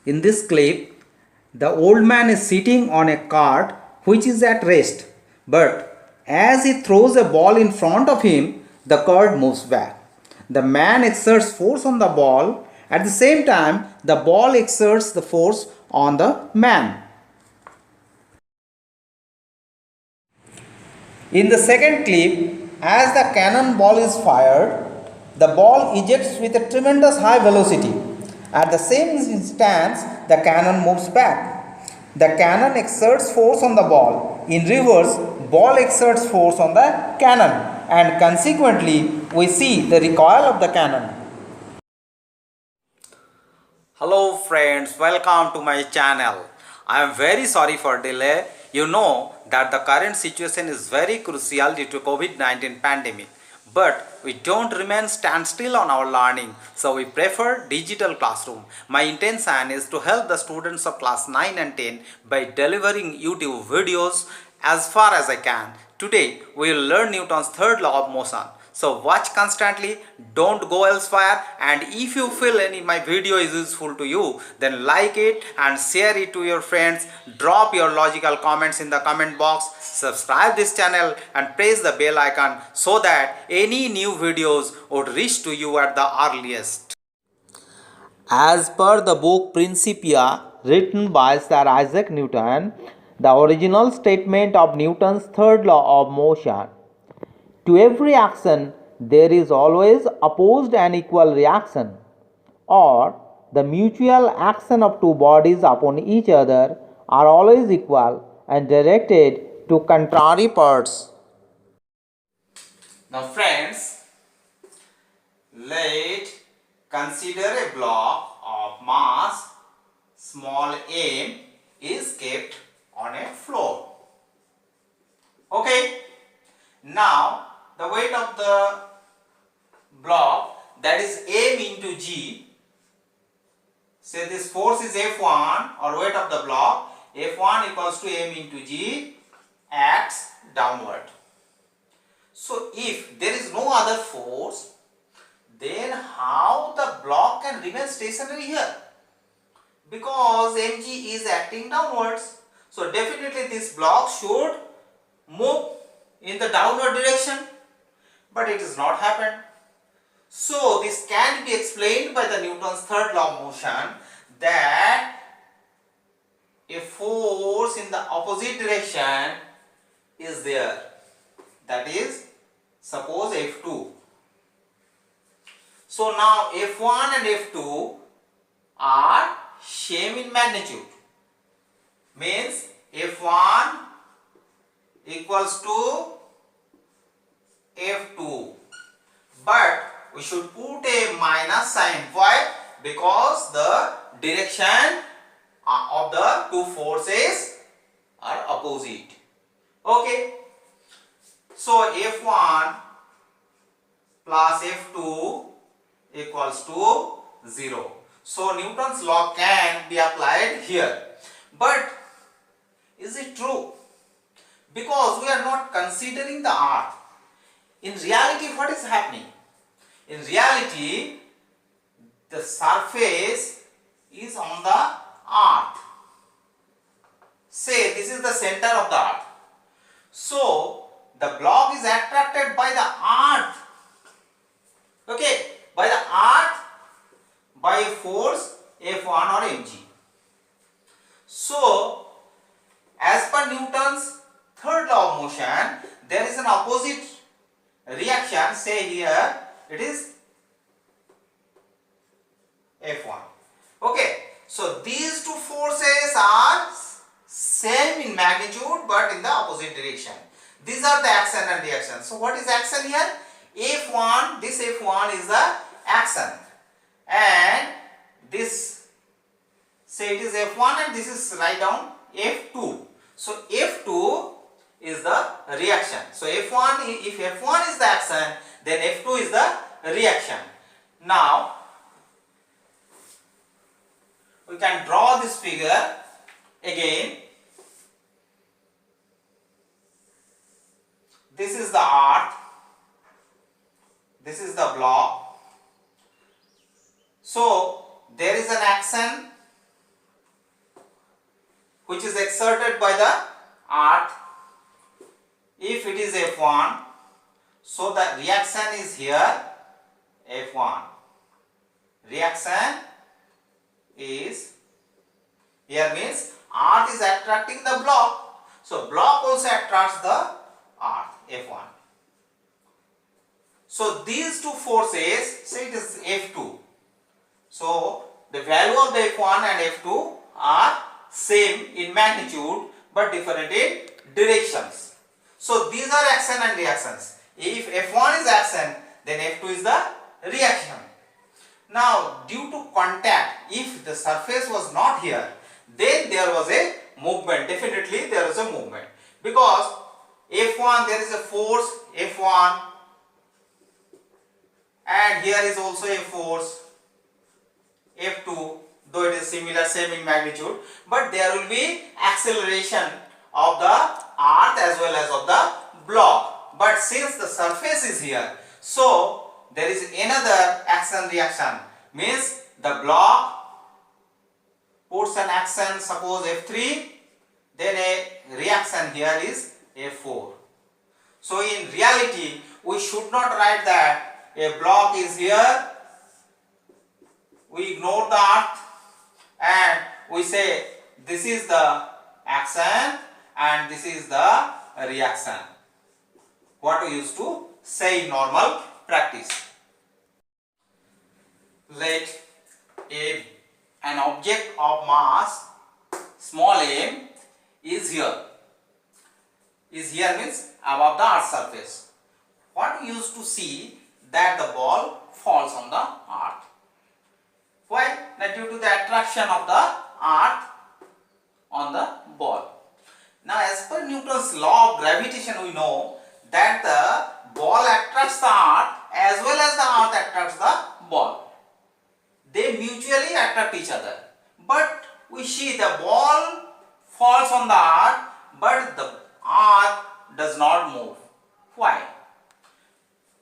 In this clip, the old man is sitting on a cart which is at rest, but as he throws a ball in front of him, the cart moves back. The man exerts force on the ball. At the same time, the ball exerts the force on the man. In the second clip, as the cannonball is fired, the ball ejects with a tremendous high velocity. At the same instance, the cannon moves back. The cannon exerts force on the ball. In reverse, ball exerts force on the cannon, and consequently, we see the recoil of the cannon. Hello friends, welcome to my channel. I am very sorry for delay. You know that the current situation is very crucial due to COVID-19 pandemic. But we don't remain standstill on our learning, so we prefer digital classroom. My intention is to help the students of class 9 and 10 by delivering YouTube videos as far as I can. Today we will learn Newton's third law of motion. So watch constantly, don't go elsewhere, and if you feel any my video is useful to you, then like it and share it to your friends. Drop your logical comments in the comment box, subscribe this channel and press the bell icon so that any new videos would reach to you at the earliest. As per the book Principia written by Sir Isaac Newton, the original statement of Newton's third law of motion: to every action there is always opposed and equal reaction, or the mutual action of two bodies upon each other are always equal and directed to contrary parts. Now friends, let consider a block of mass small m is kept on a floor. Okay, now the weight of the block, that is m into g. Say this force is F1, or weight of the block, F1 equals to m into g, acts downward. So if there is no other force, then how the block can remain stationary here? Because mg is acting downwards. So definitely this block should move in the downward direction, but it has not happened. So this can be explained by the Newton's third law of motion, that a force in the opposite direction is there, that is, suppose F2. So now F1 and F2 are same in magnitude, means F1 equals to F2, but we should put a minus sign. Why? Because the direction of the two forces are opposite. Okay, so F1 plus F2 equals to 0. So Newton's law can be applied here. But is it true? Because we are not considering the earth. In reality, what is happening? In reality, the surface is on the earth. Say this is the center of the earth. So the block is attracted by the earth. Okay, by the earth by a force F1 or mg. So as per Newton's third law of motion, there is an opposite reaction. Say here it is F1. Okay, so these two forces are same in magnitude but in the opposite direction. These are the action and reaction. So what is action here? F1, this F1 is the action, and this, say it is F1 and this is write down F2. So F2 is the reaction. So F1, if F1 is the action, then F2 is the reaction. Now we can draw this figure again. This is the earth, this is the block. So there is an action which is exerted by the earth, if it is F1, so the reaction is here F1. Reaction is here means earth is attracting the block. So block also attracts the earth, F1. So these two forces, say it is F2. So the value of the F1 and F2 are same in magnitude but different in directions. So these are action and reactions. If F1 is action, then F2 is the reaction. Now due to contact, if the surface was not here, then there was a movement. Definitely there is a movement, because F1, there is a force F1, and here is also a force F2, though it is similar, same in magnitude, but there will be acceleration of the earth as well as of the block. But since the surface is here, so there is another action reaction, means the block puts an action, suppose F3, then a reaction here is F4. So in reality we should not write that a block is here, we ignore the earth and we say this is the action and this is the reaction, what we used to say in normal practice. Let an object of mass small m is here. Is here means above the earth's surface. What we used to see that the ball falls on the earth. Why? Now due to the attraction of the earth on the ball. Now as per Newton's law of gravitation, we know that the ball attracts the earth as well as the earth attracts the ball. They mutually attract each other. But we see the ball falls on the earth, but the earth does not move. Why?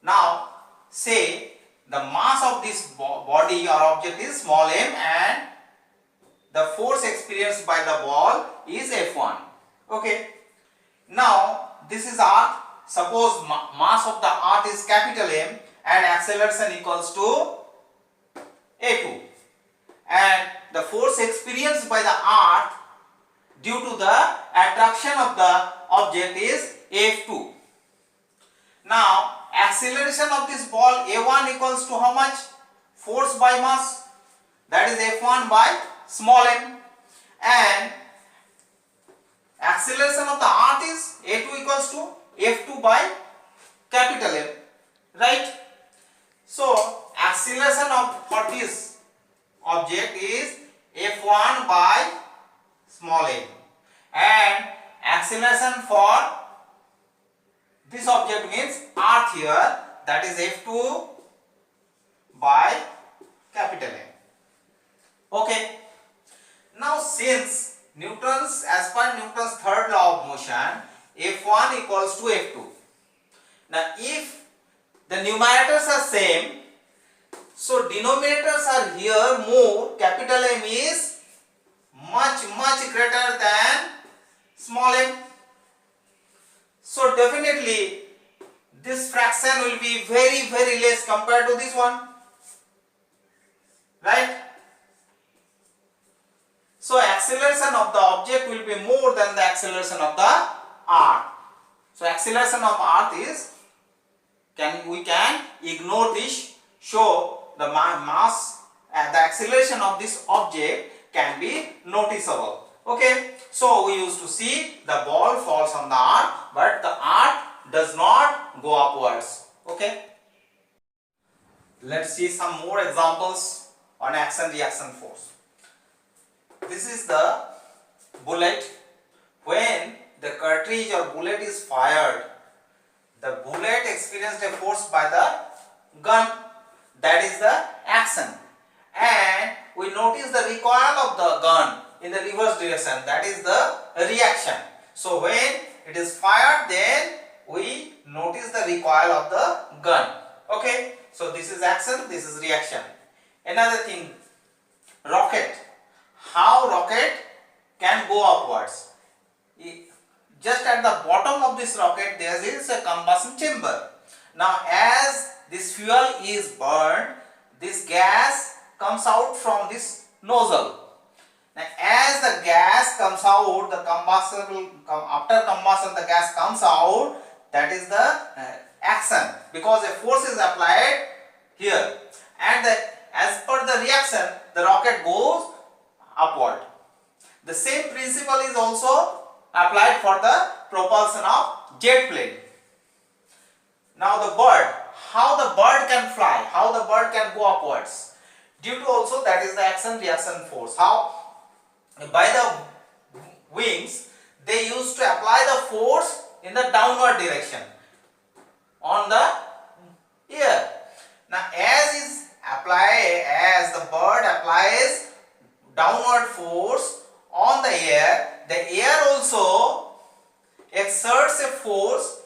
Now say the mass of this body or object is small m and the force experienced by the ball is F1. Okay. Now this is earth. Suppose mass of the earth is capital M and acceleration equals to A2, and the force experienced by the earth due to the attraction of the object is F2. Now acceleration of this ball A1 equals to how much? Force by mass, that is F1 by small m, and acceleration of the earth is A2 equals to F2 by capital M, right? So acceleration of for this object is F1 by small m, and acceleration for this object means earth here, that is F2 by capital M. Okay. Now since as per Newton's third law of motion, F1 equals to F2. Now if the numerators are same, so denominators are here more, capital M is much greater than small m. So definitely this fraction will be very less compared to this one, right? So acceleration of the object will be more than the acceleration of the earth. So acceleration of earth is, we can ignore this, so the mass and the acceleration of this object can be noticeable. Okay, so we used to see the ball falls on the earth, but the earth does not go upwards. Okay, let's see some more examples on action reaction force. This is the bullet. When the cartridge or bullet is fired, the bullet experienced a force by the gun, that is the action, and we notice the recoil of the gun in the reverse direction, that is the reaction. So when it is fired, then we notice the recoil of the gun. Okay, so this is action, this is reaction. Another thing, rocket. How rocket can go upwards? this rocket there is a combustion chamber. Now as this fuel is burned, this gas comes out from this nozzle. Now as the gas comes out, the combustible after combustion the gas comes out, that is the action, because a force is applied here, and as per the reaction the rocket goes upward. The same principle is also applied for the propulsion of jet plane. Now the bird, how the bird can fly, how the bird can go upwards, due to also that is the action reaction force. How? By the wings they used to apply the force in the downward direction on the air. Now as the bird applies downward force on the air also exerts a force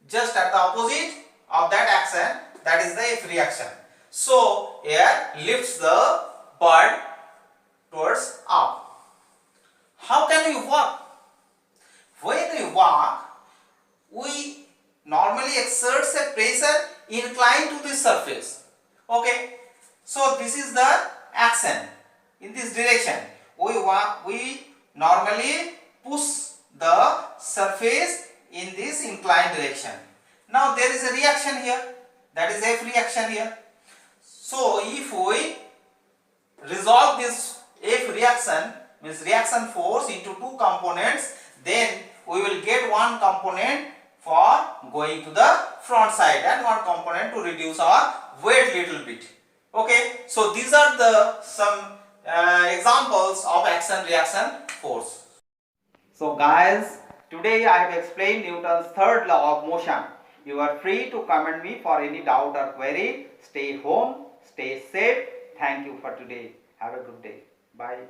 just at the opposite of that action, that is the F reaction. So air lifts the bird towards up. How can we walk? When we walk, we normally exert a pressure inclined to the surface. Okay, so this is the action in this direction. We normally push the surface in this inclined direction. Now there is a reaction here, that is F reaction here. So if we resolve this F reaction, means reaction force, into two components, then we will get one component for going to the front side and one component to reduce our weight little bit. Okay, so these are the some examples of action reaction force. So guys, today I have explained Newton's third law of motion. You are free to comment me for any doubt or query. Stay home, stay safe. Thank you for today. Have a good day. Bye.